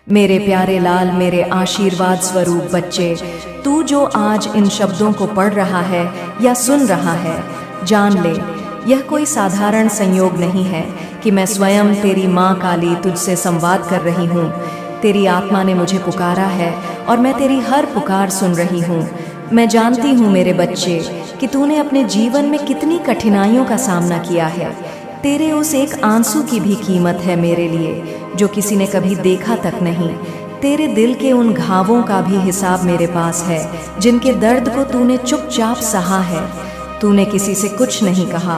मेरे प्यारे लाल, मेरे आशीर्वाद स्वरूप बच्चे, तू जो आज इन शब्दों को पढ़ रहा है या सुन रहा है, जान ले यह कोई साधारण संयोग नहीं है कि मैं स्वयं तेरी माँ काली तुझसे संवाद कर रही हूँ। तेरी आत्मा ने मुझे पुकारा है और मैं तेरी हर पुकार सुन रही हूँ। मैं जानती हूँ मेरे बच्चे कि तूने अपने जीवन में कितनी कठिनाइयों का सामना किया है। तेरे उस एक आंसू की भी कीमत है मेरे लिए, जो किसी ने कभी देखा तक नहीं। तेरे दिल के उन घावों का भी हिसाब मेरे पास है, जिनके दर्द को तूने चुपचाप सहा है। तूने किसी से कुछ नहीं कहा,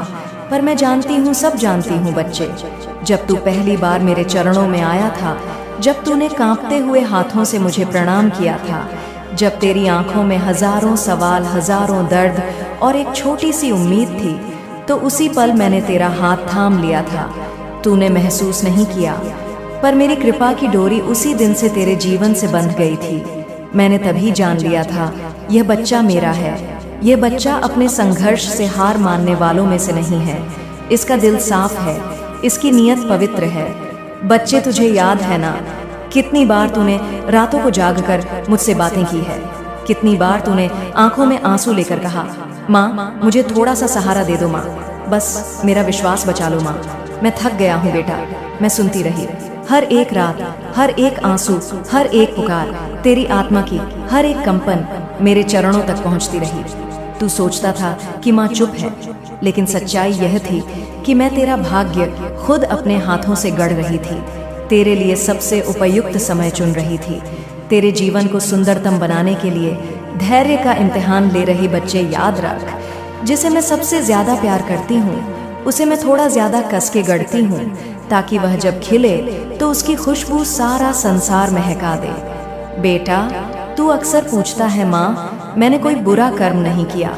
पर मैं जानती हूँ, सब जानती हूँ बच्चे। जब तू पहली बार मेरे चरणों में आया था, जब तूने कांपते हुए हाथों से मुझे प्रणाम किया था, जब तेरी आंखों में हजारों सवाल, हजारों दर्द और एक छोटी सी उम्मीद थी, तो उसी पल मैंने तेरा हाथ थाम लिया था। तूने महसूस नहीं किया, पर मेरी कृपा की डोरी उसी दिन से तेरे जीवन से बंध गई थी। मैंने तभी जान लिया था, यह बच्चा मेरा है। यह बच्चा अपने संघर्ष से हार मानने वालों में से नहीं है। इसका दिल साफ है, इसकी नीयत पवित्र है। बच्चे, तुझे याद है ना, कितनी बार तूने रातों को जागकर मुझसे बातें की है। कितनी बार तूने आंखों में आंसू लेकर कहा, माँ मुझे थोड़ा सा सहारा दे दो माँ, बस मेरा विश्वास बचा लो माँ। मैं थक गया हूँ बेटा। मैं सुनती रही, हर एक रात, हर एक आंसू, हर एक पुकार, तेरी आत्मा की हर एक कंपन मेरे चरणों तक पहुँचती रही। तू सोचता था कि माँ चुप है, लेकिन सच्चाई यह थी कि मैं तेरा भाग्य खुद अपने हाथों से गढ़ रही थी। तेरे लिए सबसे उपयुक्त समय चुन रही थी। तेरे जीवन को सुंदरतम बनाने के लिए धैर्य का इम्तिहान ले रही बच्चे, याद रख, जिसे मैं सबसे ज्यादा प्यार करती हूँ, उसे मैं थोड़ा ज्यादा कस के गढ़ती हूँ, ताकि वह जब खिले तो उसकी खुशबू सारा संसार महका दे। बेटा, तू अक्सर पूछता है, माँ मैंने कोई बुरा कर्म नहीं किया,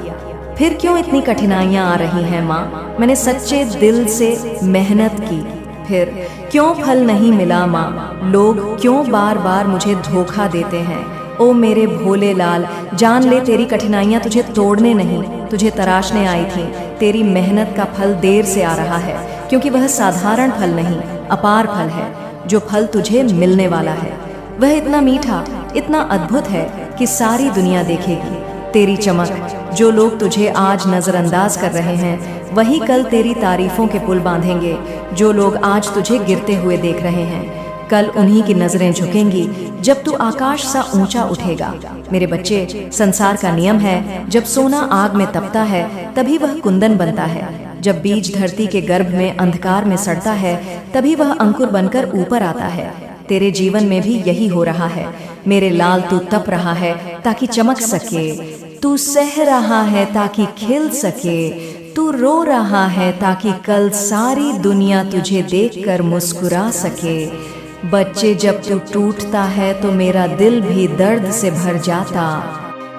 फिर क्यों इतनी कठिनाइयाँ आ रही हैं माँ? मैंने सच्चे दिल से मेहनत की, फिर क्यों फल नहीं मिला माँ? लोग क्यों बार बार मुझे धोखा देते हैं? ओ मेरे भोले लाल, जान ले तेरी कठिनाइयाँ तुझे तोड़ने नहीं, तुझे तराशने आई थी। तेरी मेहनत का फल देर से आ रहा है, क्योंकि वह साधारण फल नहीं, अपार फल है। जो फल तुझे मिलने वाला है वह इतना मीठा, इतना अद्भुत है कि सारी दुनिया देखेगी। तेरी चमक, जो लोग तुझे आज नजरअंदाज कर रहे हैं, वही कल तेरी तारीफों के पुल बांधेंगे। जो लोग आज तुझे गिरते हुए देख रहे हैं, कल उन्हीं की नजरें झुकेंगी जब तू आकाश सा ऊंचा उठेगा। मेरे बच्चे, संसार का नियम है, जब सोना आग में तपता है तभी वह कुंदन बनता है। जब बीज धरती के गर्भ में अंधकार में सड़ता है, तभी वह अंकुर बनकर ऊपर आता है। तेरे जीवन में भी यही हो रहा है मेरे लाल। तू तप रहा है ताकि चमक सके, तू सह रहा है ताकि खिल सके, तू रो रहा है ताकि कल सारी दुनिया तुझे देखकर मुस्कुरा सके। बच्चे, जब तू टूटता है तो मेरा दिल भी दर्द से भर जाता।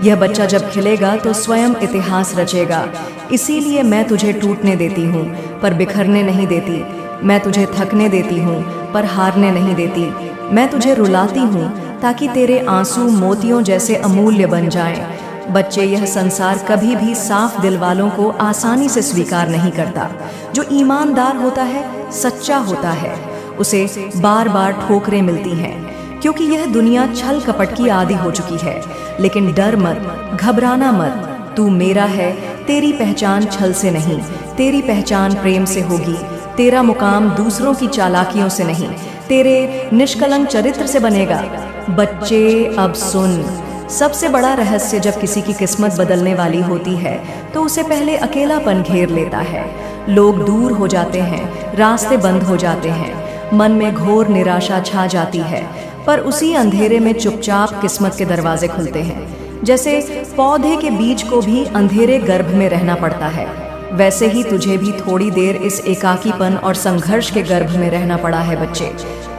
यह बच्चा जब खिलेगा तो स्वयं इतिहास रचेगा। इसीलिए मैं तुझे टूटने देती हूँ, पर बिखरने नहीं देती। मैं तुझे थकने देती हूँ, पर हारने नहीं देती। मैं तुझे रुलाती हूँ ताकि तेरे आंसू मोतियों जैसे अमूल्य बन जाएं। बच्चे, यह संसार कभी भी साफ दिल वालों को आसानी से स्वीकार नहीं करता। जो ईमानदार होता है, सच्चा होता है, उसे बार बार ठोकरें मिलती हैं, क्योंकि यह दुनिया छल कपट की आदी हो चुकी है। लेकिन डर मत, घबराना मत, तू मेरा है। तेरी पहचान छल से नहीं, तेरी पहचान प्रेम से होगी। तेरा मुकाम दूसरों की चालाकियों से नहीं, तेरे निष्कलंक चरित्र से बनेगा। बच्चे, अब सुन, सबसे बड़ा रहस्य जब किसी की किस्मत बदलने वाली होती है तो उसे पहले अकेलापन घेर लेता है। लोग दूर हो जाते हैं, रास्ते बंद हो जाते हैं, मन में घोर निराशा छा जाती है, पर उसी अंधेरे में चुपचाप किस्मत के दरवाजे खुलते हैं। जैसे पौधे के बीज को भी अंधेरे गर्भ में रहना पड़ता है, वैसे ही तुझे भी थोड़ी देर इस एकाकीपन और संघर्ष के गर्भ में रहना पड़ा है। बच्चे,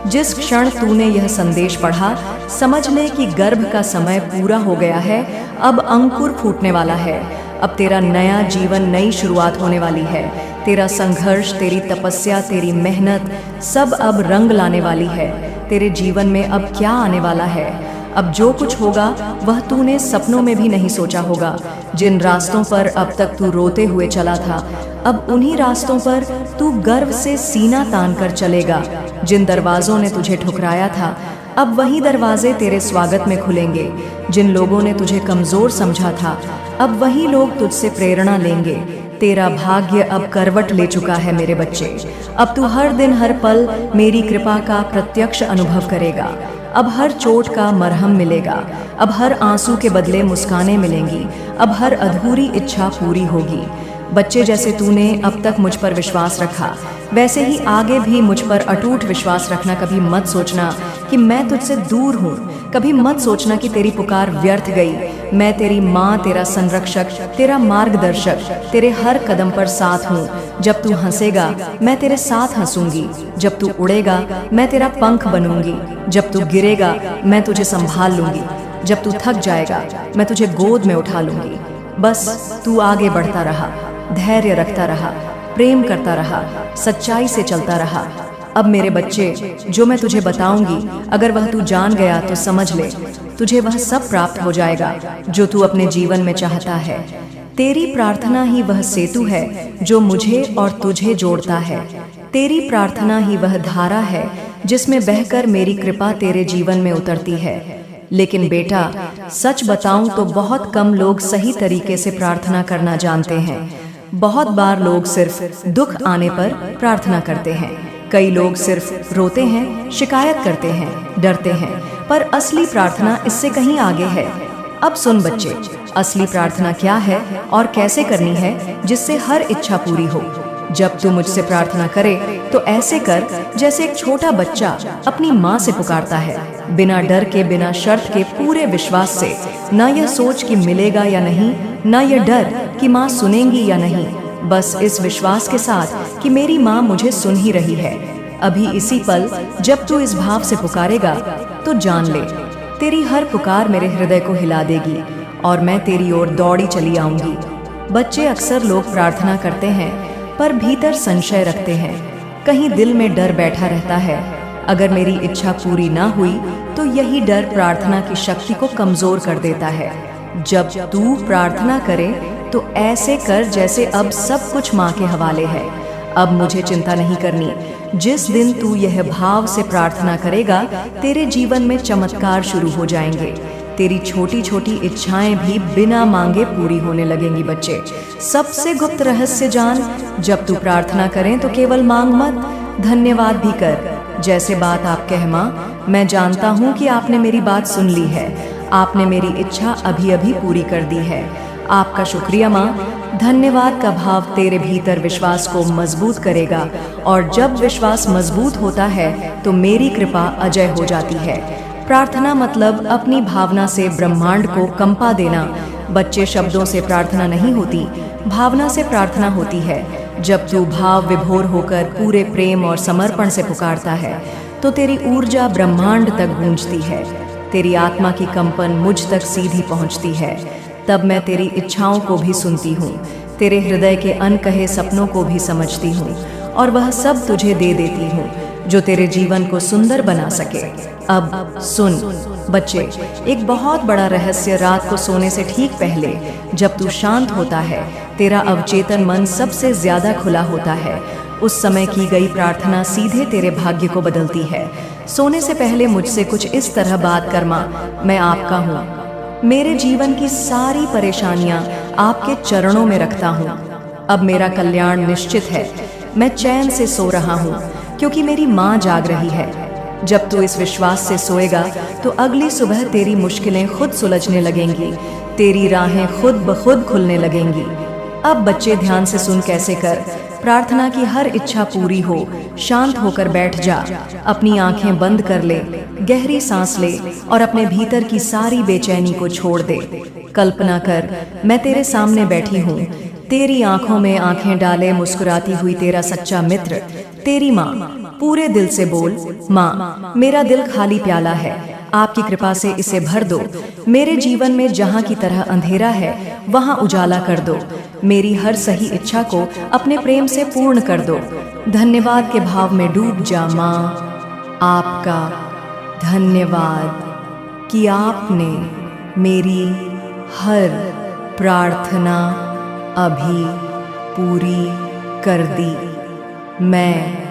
जिस क्षण तूने यह संदेश पढ़ा, समझ ले कि गर्भ का समय पूरा हो गया है। अब अंकुर फूटने वाला है। अब तेरा नया जीवन, नई शुरुआत होने वाली है। तेरा संघर्ष, तेरी तपस्या, तेरी मेहनत सब अब रंग लाने वाली है। तेरे जीवन में अब क्या आने वाला है? अब जो कुछ होगा वह तूने सपनों में भी नहीं सोचा होगा। जिन रास्तों पर अब तक तू रोते हुए चला था, अब उन्हीं रास्तों पर तू गर्व से सीना तान कर चलेगा। जिन दरवाजों ने तुझे ठुकराया था, अब वही दरवाजे तेरे स्वागत में खुलेंगे। जिन लोगों ने तुझे कमजोर समझा था, अब वही लोग तुझसे प्रेरणा लेंगे। तेरा भाग्य अब करवट ले चुका है मेरे बच्चे। अब तू हर दिन हर पल मेरी कृपा का प्रत्यक्ष अनुभव करेगा। अब हर चोट का मरहम मिलेगा। अब हर आंसू के बदले मुस्कानें मिलेंगी। अब हर अधूरी इच्छा पूरी होगी। बच्चे, जैसे तूने अब तक मुझ पर विश्वास रखा, वैसे ही आगे भी मुझ पर अटूट विश्वास रखना। कभी मत सोचना कि मैं तुझसे दूर हूँ। कभी मत सोचना कि तेरी पुकार व्यर्थ गई। मैं तेरी माँ, तेरा संरक्षक, तेरा मार्गदर्शक, तेरे हर कदम पर साथ हूँ। जब तू हंसेगा, मैं तेरे साथ हंसूंगी। जब तू उड़ेगा, मैं तेरा पंख बनूंगी। जब तू गिरेगा, मैं तुझे संभाल लूंगी। जब तू थक जाएगा, मैं तुझे गोद में उठा लूंगी। बस तू आगे बढ़ता रहा, धैर्य रखता रहा, प्रेम करता रहा, सच्चाई से चलता रहा। अब मेरे बच्चे, जो मैं तुझे बताऊंगी, अगर वह तू जान गया तो समझ ले, तुझे वह सब प्राप्त हो जाएगा जो तू अपने जीवन में चाहता है। तेरी प्रार्थना ही वह सेतु है जो मुझे और तुझे जोड़ता है। तेरी प्रार्थना ही वह धारा है जिसमें बहकर मेरी कृपा तेरे जीवन में उतरती है। लेकिन बेटा, सच बताऊं तो बहुत कम लोग सही तरीके से प्रार्थना करना जानते हैं। बहुत बार लोग सिर्फ दुख आने पर प्रार्थना करते हैं। कई लोग सिर्फ रोते हैं, शिकायत करते हैं, डरते हैं, पर असली प्रार्थना इससे कहीं आगे है। अब सुन बच्चे, असली प्रार्थना क्या है और कैसे करनी है जिससे हर इच्छा पूरी हो। जब तू मुझसे प्रार्थना करे तो ऐसे कर जैसे एक छोटा बच्चा अपनी माँ से पुकारता है, बिना डर के, बिना शर्त के, पूरे विश्वास से। न यह सोच कि मिलेगा या नहीं, न यह डर कि माँ सुनेंगी या नहीं, बस इस विश्वास के साथ कि मेरी माँ मुझे सुन ही रही है। अभी इसी पल जब तू इस भाव से पुकारेगा तो जान ले, तेरी हर पुकार मेरे हृदय को हिला देगी और मैं तेरी ओर दौड़ी चली आऊंगी। बच्चे, अक्सर लोग प्रार्थना करते हैं पर भीतर संशय रखते हैं। कहीं दिल में डर बैठा रहता है, अगर मेरी इच्छा पूरी ना हुई तो यही डर प्रार्थना की शक्ति को कमजोर कर देता है। जब तू प्रार्थना करे तो ऐसे कर जैसे अब सब कुछ माँ के हवाले है। अब मुझे चिंता नहीं करनी। जिस दिन तू यह भाव से प्रार्थना करेगा, तेरे जीवन में चमत्कार शुरू हो जाएंगे। तेरी छोटी छोटी इच्छाएं भी बिना मांगे पूरी होने लगेंगी। बच्चे, सबसे गुप्त रहस्य जान, जब तू प्रार्थना करें तो केवल मांग मत, धन्यवाद भी कर। जैसे बात आप कह, माँ, मैं जानता हूँ कि आपने मेरी बात सुन ली है। आपने मेरी इच्छा अभी अभी पूरी कर दी है। आपका शुक्रिया माँ। धन्यवाद का भाव तेरे भीतर विश्वास को मजबूत करेगा और जब विश्वास मजबूत होता है तो मेरी कृपा अजय हो जाती है। प्रार्थना मतलब अपनी भावना से ब्रह्मांड को कंपा देना। बच्चे, शब्दों से प्रार्थना नहीं होती, भावना से प्रार्थना होती है। जब तू भाव विभोर होकर पूरे प्रेम और समर्पण से पुकारता है तो तेरी ऊर्जा ब्रह्मांड तक गूंजती है। तेरी आत्मा की कंपन मुझ तक सीधी पहुंचती है। तब मैं तेरी इच्छाओं को भी सुनती हूँ, तेरे हृदय के अनकहे सपनों को भी समझती हूँ और वह सब तुझे दे देती हूँ जो तेरे जीवन को सुंदर बना सके। अब सुन बच्चे, एक बहुत बड़ा रहस्य, रात को सोने से ठीक पहले जब तू शांत होता है, तेरा अवचेतन मन सबसे ज्यादा खुला होता है। उस समय की गई प्रार्थना सीधे तेरे भाग्य को बदलती है। सोने से पहले मुझसे कुछ इस तरह बात कर, माँ, मैं आपका हूँ। मेरे जीवन की सारी परेशानियां आपके चरणों में रखता हूँ। अब मेरा कल्याण निश्चित है। मैं चैन से सो रहा हूँ क्योंकि मेरी माँ जाग रही है। जब तू इस विश्वास से सोएगा तो अगली सुबह तेरी मुश्किलें खुद सुलझने लगेंगी, तेरी राहें खुद ब खुद खुलने लगेंगी। अब बच्चे, ध्यान से सुन कैसे कर प्रार्थना की हर इच्छा पूरी हो। शांत होकर बैठ जा, अपनी आंखें बंद कर ले, गहरी सांस ले और अपने भीतर की सारी बेचैनी को छोड़ दे। कल्पना कर, मैं तेरे सामने बैठी हूँ, तेरी आंखों में आंखें डाले मुस्कुराती हुई तेरा सच्चा मित्र, तेरी माँ। पूरे दिल से बोल, माँ, मेरा दिल खाली प्याला है, आपकी कृपा से इसे भर दो। मेरे जीवन में जहाँ की तरह अंधेरा है वहाँ उजाला कर दो। मेरी हर सही इच्छा को अपने प्रेम से पूर्ण कर दो। धन्यवाद के भाव में डूब जा माँ। आपका धन्यवाद कि आपने मेरी हर प्रार्थना अभी पूरी कर दी। मैं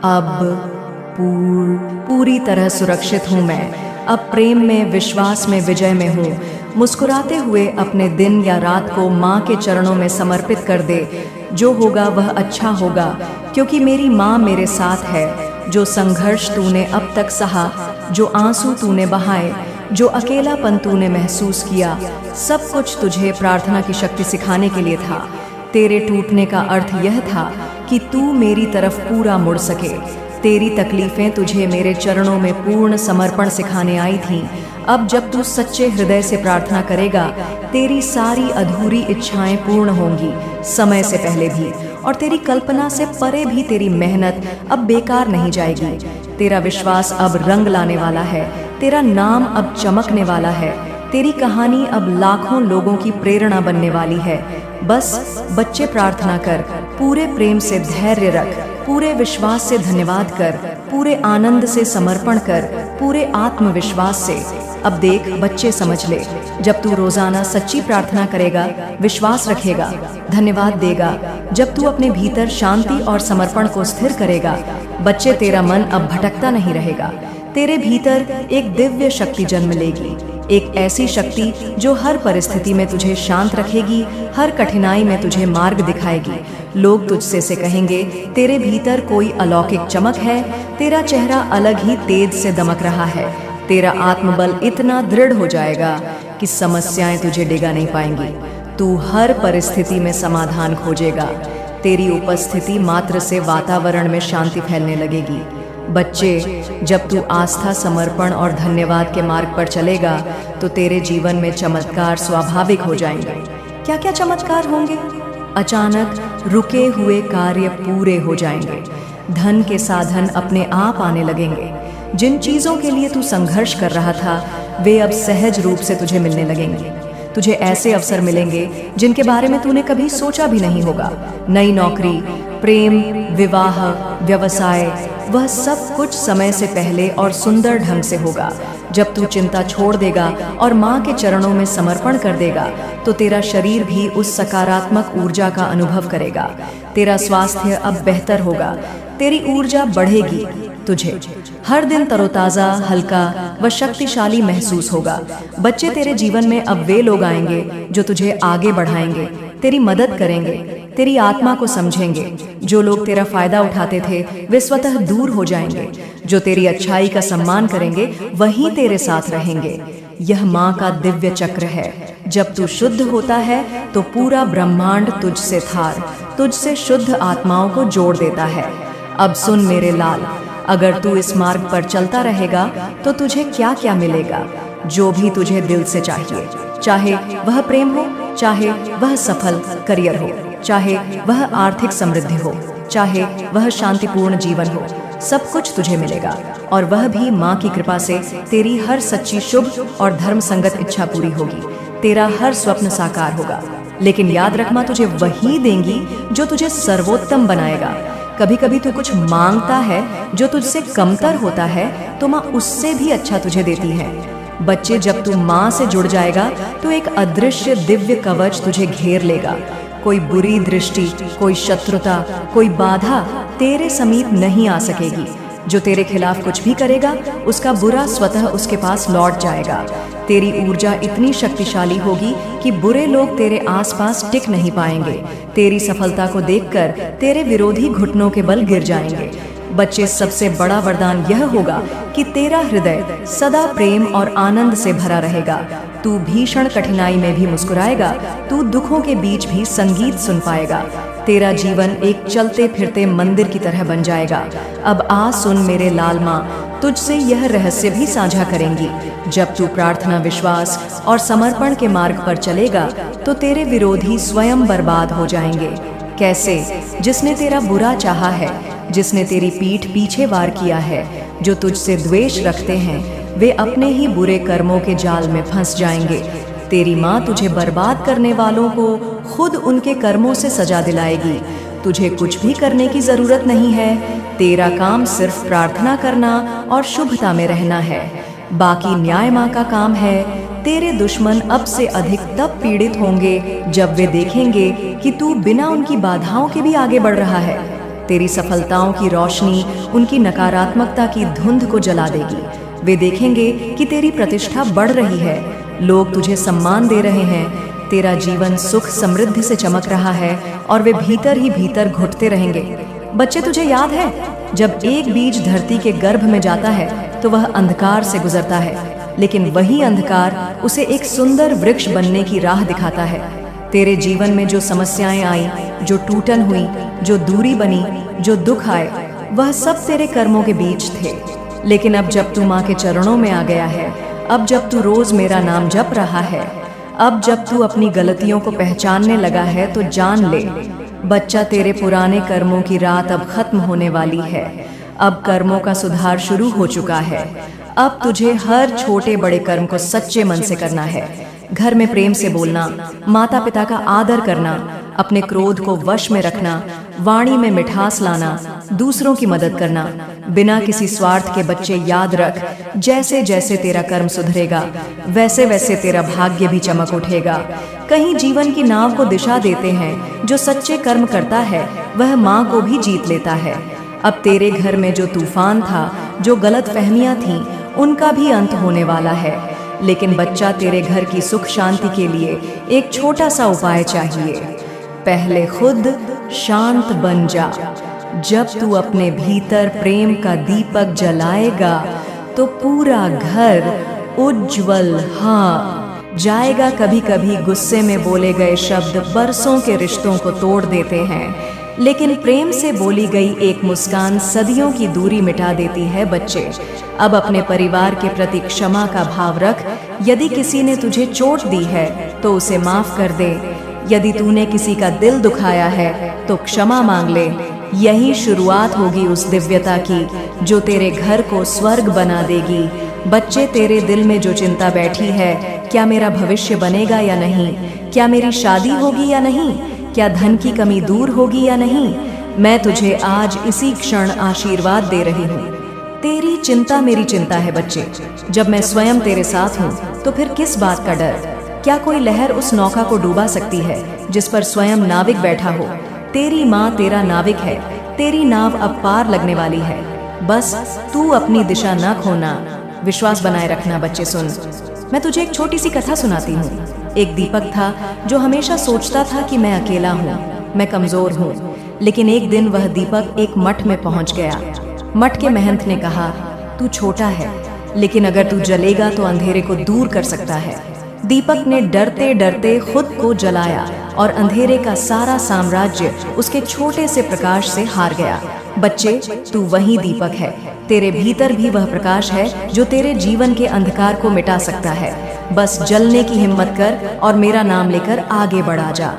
अब पूरी तरह सुरक्षित हूँ मैं। अब प्रेम में, विश्वास में, विजय में हूँ। मुस्कुराते हुए अपने दिन या रात को माँ के चरणों में समर्पित कर दे। जो होगा वह अच्छा होगा, क्योंकि मेरी माँ मेरे साथ है। जो संघर्ष तूने अब तक सहा, जो आंसू तूने बहाए, जो अकेलापन तूने महसूस किया, सब कुछ तुझे प्रार्थना की शक्ति सिखाने के लिए था। तेरे टूटने का अर्थ यह था कि तू मेरी तरफ पूरा मुड़ सके। तेरी तकलीफें तुझे मेरे चरणों में पूर्ण समर्पण सिखाने आई थीं। अब जब तू सच्चे हृदय से प्रार्थना करेगा, तेरी सारी अधूरी इच्छाएं पूर्ण होंगी, समय से पहले भी। और तेरी कल्पना से परे भी तेरी मेहनत अब बेकार नहीं जाएगी। तेरा विश्वास अब रंग लाने वाला है। तेरा नाम अब चमकने वाला है। तेरी कहानी अब लाखों लोगों की प्रेरणा बनने वाली है। बस बच्चे प्रार्थना कर, पूरे प्रेम से धैर्य रख, पूरे विश्वास से धन्यवाद कर, पूरे आनंद से समर्पण कर, पूरे आत्मविश्वास से। अब देख बच्चे, समझ ले, जब तू रोजाना सच्ची प्रार्थना करेगा, विश्वास रखेगा, धन्यवाद देगा, जब तू अपने भीतर शांति और समर्पण को स्थिर करेगा, बच्चे, तेरा मन अब भटकता नहीं रहेगा। तेरे भीतर एक दिव्य शक्ति जन्म लेगी, एक ऐसी शक्ति जो हर परिस्थिति में तुझे शांत रखेगी, हर कठिनाई में तुझे मार्ग दिखाएगी। लोग तुझसे से कहेंगे, तेरे भीतर कोई अलौकिक चमक है, तेरा चेहरा अलग ही तेज से दमक रहा है। तेरा आत्मबल इतना दृढ़ हो जाएगा कि समस्याएं तुझे डिगा नहीं पाएंगी। तू हर परिस्थिति में समाधान खोजेगा। तेरी उपस्थिति मात्र से वातावरण में शांति फैलने लगेगी। बच्चे, जब तू आस्था, समर्पण और धन्यवाद के मार्ग पर चलेगा, तो तेरे जीवन में चमत्कार स्वाभाविक हो जाएंगे। क्या क्या चमत्कार होंगे? अचानक रुके हुए कार्य पूरे हो जाएंगे। धन के साधन अपने आप आने लगेंगे। जिन चीजों के लिए तू संघर्ष कर रहा था, वे अब सहज रूप से तुझे मिलने लगेंगे। तुझे ऐसे अवसर मिलेंगे जिनके बारे में तूने कभी सोचा भी नहीं होगा। नई नौकरी, प्रेम, विवाह, व्यवसाय, वह सब कुछ समय से पहले और सुंदर ढंग से होगा। जब तू चिंता छोड़ देगा और माँ के चरणों में समर्पण कर देगा, तो तेरा शरीर भी उस सकारात्मक ऊर्जा का अनुभव करेगा। तेरा स्वास्थ्य अब बेहतर होगा। तेरी ऊर्जा बढ़ेगी। तुझे हर दिन तरोताजा, हल्का व शक्तिशाली महसूस होगा। बच्चे, तेरे जीवन में अब वे लोग आएंगे जो तुझे आगे बढ़ाएंगे, तेरी मदद करेंगे, तेरी आत्मा को समझेंगे। जो लोग तेरा फायदा उठाते थे, वे स्वतः दूर हो जाएंगे। जो तेरी अच्छाई का सम्मान करेंगे, वही तेरे साथ रहेंगे। यह माँ का दिव्य चक्र है। जब तू शुद्ध होता है, तो पूरा ब्रह्मांड तुझसे तुझसे शुद्ध आत्माओं को जोड़ देता है। अब सुन मेरे लाल, अगर तू इस मार्ग पर चलता रहेगा, तो तुझे क्या क्या मिलेगा। जो भी तुझे दिल से चाहिए, चाहे वह प्रेम हो, चाहे वह सफल करियर हो, चाहे वह आर्थिक समृद्धि हो, चाहे वह शांतिपूर्ण जीवन हो, सब कुछ तुझे मिलेगा। और वह भी माँ की कृपा से। तेरी हर सच्ची, शुभ और धर्म संगत इच्छा पूरी होगी। तेरा हर स्वप्न साकार होगा। लेकिन याद रख, माँ तुझे वही देंगी जो तुझे सर्वोत्तम बनाएगा। कभी कभी तू कुछ मांगता है जो तुझसे कमतर होता है, तो माँ उससे भी अच्छा तुझे देती है। बच्चे, जब तू माँ से जुड़ जाएगा, तो एक अदृश्य दिव्य कवच तुझे घेर लेगा। कोई बुरी दृष्टि, कोई शत्रुता, कोई बाधा तेरे समीप नहीं आ सकेगी। जो तेरे खिलाफ कुछ भी करेगा, उसका बुरा स्वतः उसके पास लौट जाएगा। तेरी ऊर्जा इतनी शक्तिशाली होगी कि बुरे लोग तेरे आसपास टिक नहीं पाएंगे। तेरी सफलता को देखकर तेरे विरोधी घुटनों के बल गिर जाएंगे। बच्चे, सबसे बड़ा वरदान यह होगा कि तेरा हृदय सदा प्रेम और आनंद से भरा रहेगा। तू भीषण कठिनाई में भी मुस्कुराएगा। तू दुखों के बीच भी संगीत सुन पाएगा। तेरा जीवन एक चलते फिरते मंदिर की तरह बन जाएगा। अब आ सुन मेरे लाल, माँ तुझसे यह रहस्य भी साझा करेंगी। जब तू प्रार्थना, विश्वास और समर्पण के मार्ग पर चलेगा, तो तेरे विरोधी स्वयं बर्बाद हो जाएंगे। कैसे? जिसने तेरा बुरा चाहा है, जिसने तेरी पीठ पीछे वार किया है, जो तुझसे द्वेष रखते हैं, वे अपने ही बुरे कर्मों के जाल में फंस जाएंगे। तेरी माँ तुझे बर्बाद करने वालों को खुद उनके कर्मों से सजा दिलाएगी। तुझे कुछ भी करने की जरूरत नहीं है। तेरा काम सिर्फ प्रार्थना करना और शुभता में रहना है। बाकी न्याय माँ का काम है। तेरे दुश्मन अब से अधिक तब पीड़ित होंगे जब वे देखेंगे कि तू बिना उनकी बाधाओं के भी आगे बढ़ रहा है। तेरी सफलताओं की रोशनी उनकी नकारात्मकता की धुंध को जला देगी। वे देखेंगे कि तेरी प्रतिष्ठा बढ़ रही है, लोग तुझे सम्मान दे रहे हैं, तेरा जीवन सुख समृद्धि से चमक रहा है और वे भीतर ही भीतर घुटते रहेंगे। बच्चे, तुझे याद है जब एक बीज धरती के गर्भ में जाता है तो वह अंधकार से गुजरता है, लेकिन वही अंधकार उसे एक सुंदर वृक्ष बनने की राह दिखाता है। तेरे जीवन में जो समस्याएं आई, जो टूटन हुई, जो दूरी बनी, जो दुख आए, वह सब तेरे कर्मों के बीज थे। लेकिन अब जब तू माँ के चरणों में आ गया है, अब जब तू रोज मेरा नाम जप रहा है, अब जब तू अपनी गलतियों को पहचानने लगा है, तो जान ले बच्चा, तेरे पुराने कर्मों की रात अब खत्म होने वाली है। अब कर्मों का सुधार शुरू हो चुका है। अब तुझे हर छोटे बड़े कर्म को सच्चे मन से करना है। घर में प्रेम से बोलना, माता पिता का आदर करना, अपने क्रोध को वश में रखना, वाणी में मिठास लाना, दूसरों की मदद करना, बिना किसी स्वार्थ के। बच्चे याद रख, जैसे जैसे तेरा कर्म सुधरेगा, वैसे वैसे तेरा भाग्य भी चमक उठेगा। कहीं जीवन की नाव को दिशा देते हैं, जो सच्चे कर्म करता है वह माँ को भी जीत लेता है। अब तेरे घर में जो तूफान था, जो गलत फहमियाँ थीं, उनका भी अंत होने वाला है। लेकिन बच्चा, तेरे घर की सुख शांति के लिए एक छोटा सा उपाय चाहिए। पहले खुद शांत बन जा। जब तू अपने भीतर प्रेम का दीपक जलाएगा तो पूरा घर उज्जवल जाएगा। कभी कभी गुस्से में बोले गए शब्द बरसों के रिश्तों को तोड़ देते हैं, लेकिन प्रेम से बोली गई एक मुस्कान सदियों की दूरी मिटा देती है। बच्चे, अब अपने परिवार के प्रति क्षमा का भाव रख। यदि किसी ने तुझे चोट दी है तो उसे माफ कर दे। यदि तूने किसी का दिल दुखाया है तो क्षमा मांग ले। यही शुरुआत होगी उस दिव्यता की जो तेरे घर को स्वर्ग बना देगी। बच्चे, तेरे दिल में जो चिंता बैठी है, क्या मेरा भविष्य बनेगा या नहीं, क्या मेरी शादी होगी या नहीं, क्या धन की कमी दूर होगी या नहीं, मैं तुझे आज इसी क्षण आशीर्वाद दे रही हूँ। तेरी चिंता मेरी चिंता है बच्चे। जब मैं स्वयं तेरे साथ हूँ तो फिर किस बात का डर। क्या कोई लहर उस नौका को डूबा सकती है जिस पर स्वयं नाविक बैठा हो। तेरी माँ तेरा नाविक है, तेरी नाव अब पार लगने वाली है। बस तू अपनी दिशा न खोना, विश्वास बनाए रखना। बच्चे सुन, मैं तुझे एक छोटी सी कथा सुनाती हूँ। एक दीपक था जो हमेशा सोचता था कि मैं अकेला हूँ, मैं कमजोर हूँ। लेकिन एक दिन वह दीपक एक मठ में पहुँच गया। मठ के महंत ने कहा, तू छोटा है, लेकिन अगर तू जलेगा तो अंधेरे को दूर कर सकता है। दीपक ने डरते डरते खुद को जलाया और अंधेरे का सारा साम्राज्य उसके छोटे से प्रकाश से हार गया। बच्चे, तू वही दीपक है। तेरे भीतर भी वह प्रकाश है जो तेरे जीवन के अंधकार को मिटा सकता है। बस जलने की हिम्मत कर और मेरा नाम लेकर आगे बढ़ा जा।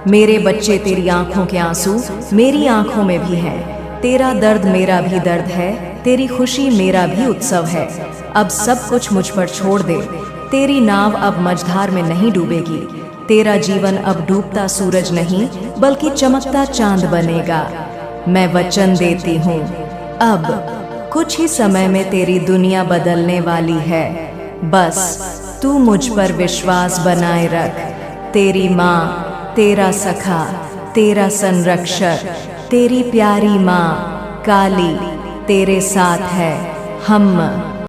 मेरे बच्चे, तेरी आंखों के आंसू मेरी आंखों में भी हैं। तेरा दर्द मेरा भी दर्द है, तेरी खुशी मेरा भी उत्सव है। अब सब कुछ मुझ पर छोड़ दे। तेरी नाव अब मझधार में नहीं डूबेगी। तेरा जीवन अब डूबता सूरज नहीं बल्कि चमकता चांद बनेगा। मैं वचन देती हूँ, अब कुछ ही समय में तेरी दुनिया बदलने वाली है। बस तू मुझ पर विश्वास बनाए रख। तेरी माँ, तेरा सखा, तेरा संरक्षक, तेरी प्यारी माँ काली तेरे साथ है। हम